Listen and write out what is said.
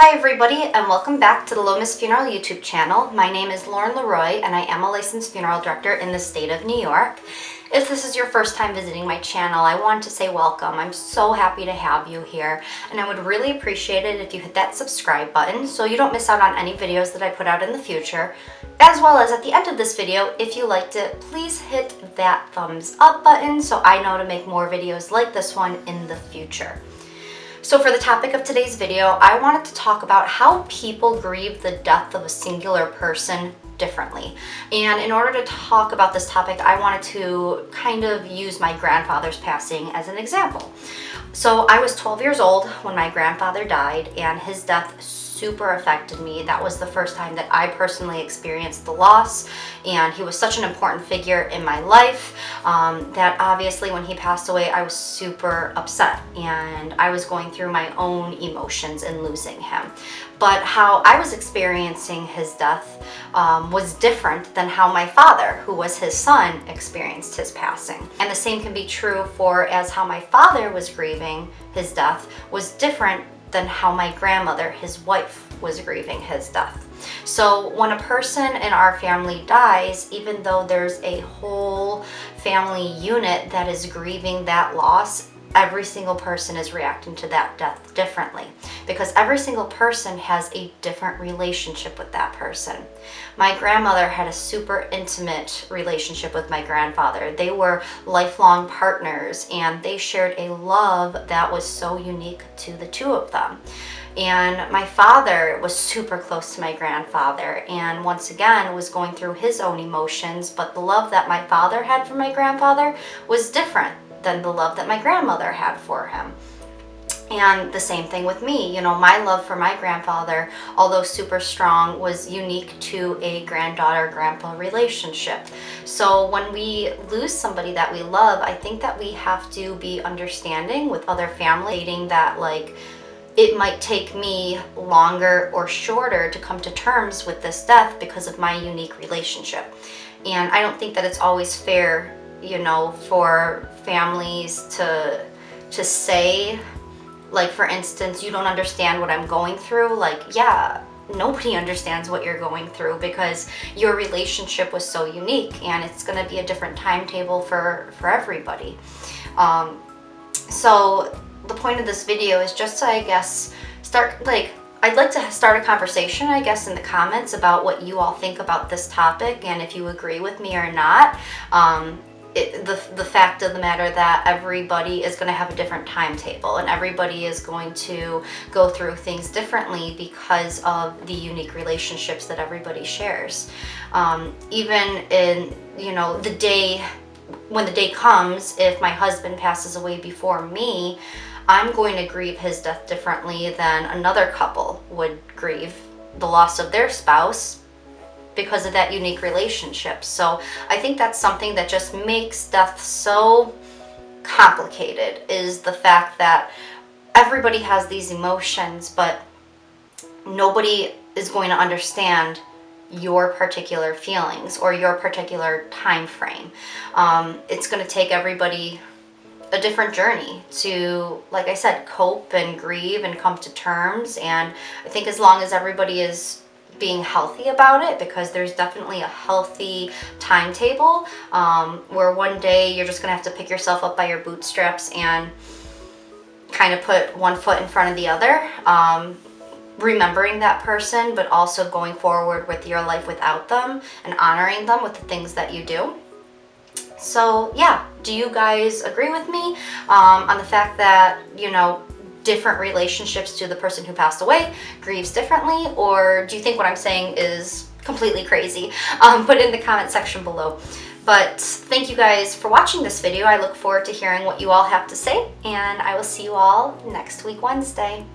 Hi everybody, and welcome back to the Lomas Funeral YouTube channel. My name is Lauren Leroy and I am a licensed funeral director in the state of New York. If this is your first time visiting my channel, I want to say welcome. I'm so happy to have you here, and I would really appreciate it if you hit that subscribe button so you don't miss out on any videos that I put out in the future. As well as at the end of this video, if you liked it, please hit that thumbs up button so I know to make more videos like this one in the future. So for the topic of today's video, I wanted to talk about how people grieve the death of a singular person differently. And in order to talk about this topic, I wanted to kind of use my grandfather's passing as an example. So I was 12 years old when my grandfather died, and his death super affected me. That was the first time that I personally experienced the loss, and he was such an important figure in my life that obviously when he passed away I was super upset, and I was going through my own emotions in losing him. But how I was experiencing his death was different than how my father, who was his son, experienced his passing. And the same can be true for as how my father was grieving his death was different than how my grandmother, his wife, was grieving his death. So when a person in our family dies, even though there's a whole family unit that is grieving that loss, every single person is reacting to that death differently, because every single person has a different relationship with that person. My grandmother had a super intimate relationship with my grandfather. They were lifelong partners, and they shared a love that was so unique to the two of them. And my father was super close to my grandfather, and once again was going through his own emotions, but the love that my father had for my grandfather was different than the love that my grandmother had for him. And the same thing with me. You know, my love for my grandfather, although super strong, was unique to a granddaughter-grandpa relationship. So when we lose somebody that we love, I think that we have to be understanding with other family, stating that like it might take me longer or shorter to come to terms with this death because of my unique relationship. And I don't think that it's always fair, you know, for families to say, like, for instance, you don't understand what I'm going through. Like, yeah, nobody understands what you're going through because your relationship was so unique, and it's going to be a different timetable for everybody. So the point of this video is just to, I guess, I'd like to start a conversation, I guess, in the comments about what you all think about this topic, and if you agree with me or not. The fact of the matter that everybody is going to have a different timetable, and everybody is going to go through things differently because of the unique relationships that everybody shares. Even in, you know, when the day comes, if my husband passes away before me, I'm going to grieve his death differently than another couple would grieve the loss of their spouse, because of that unique relationship. So I think that's something that just makes death so complicated, is the fact that everybody has these emotions, but nobody is going to understand your particular feelings or your particular time frame. It's going to take everybody a different journey to, like I said, cope and grieve and come to terms. And I think as long as everybody is being healthy about it, because there's definitely a healthy timetable where one day you're just gonna have to pick yourself up by your bootstraps and kind of put one foot in front of the other, remembering that person, but also going forward with your life without them and honoring them with the things that you do. So yeah, do you guys agree with me on the fact that, you know, different relationships to the person who passed away grieves differently, or do you think what I'm saying is completely crazy? Put it in the comment section below. But thank you guys for watching this video. I look forward to hearing what you all have to say, and I will see you all next week, Wednesday.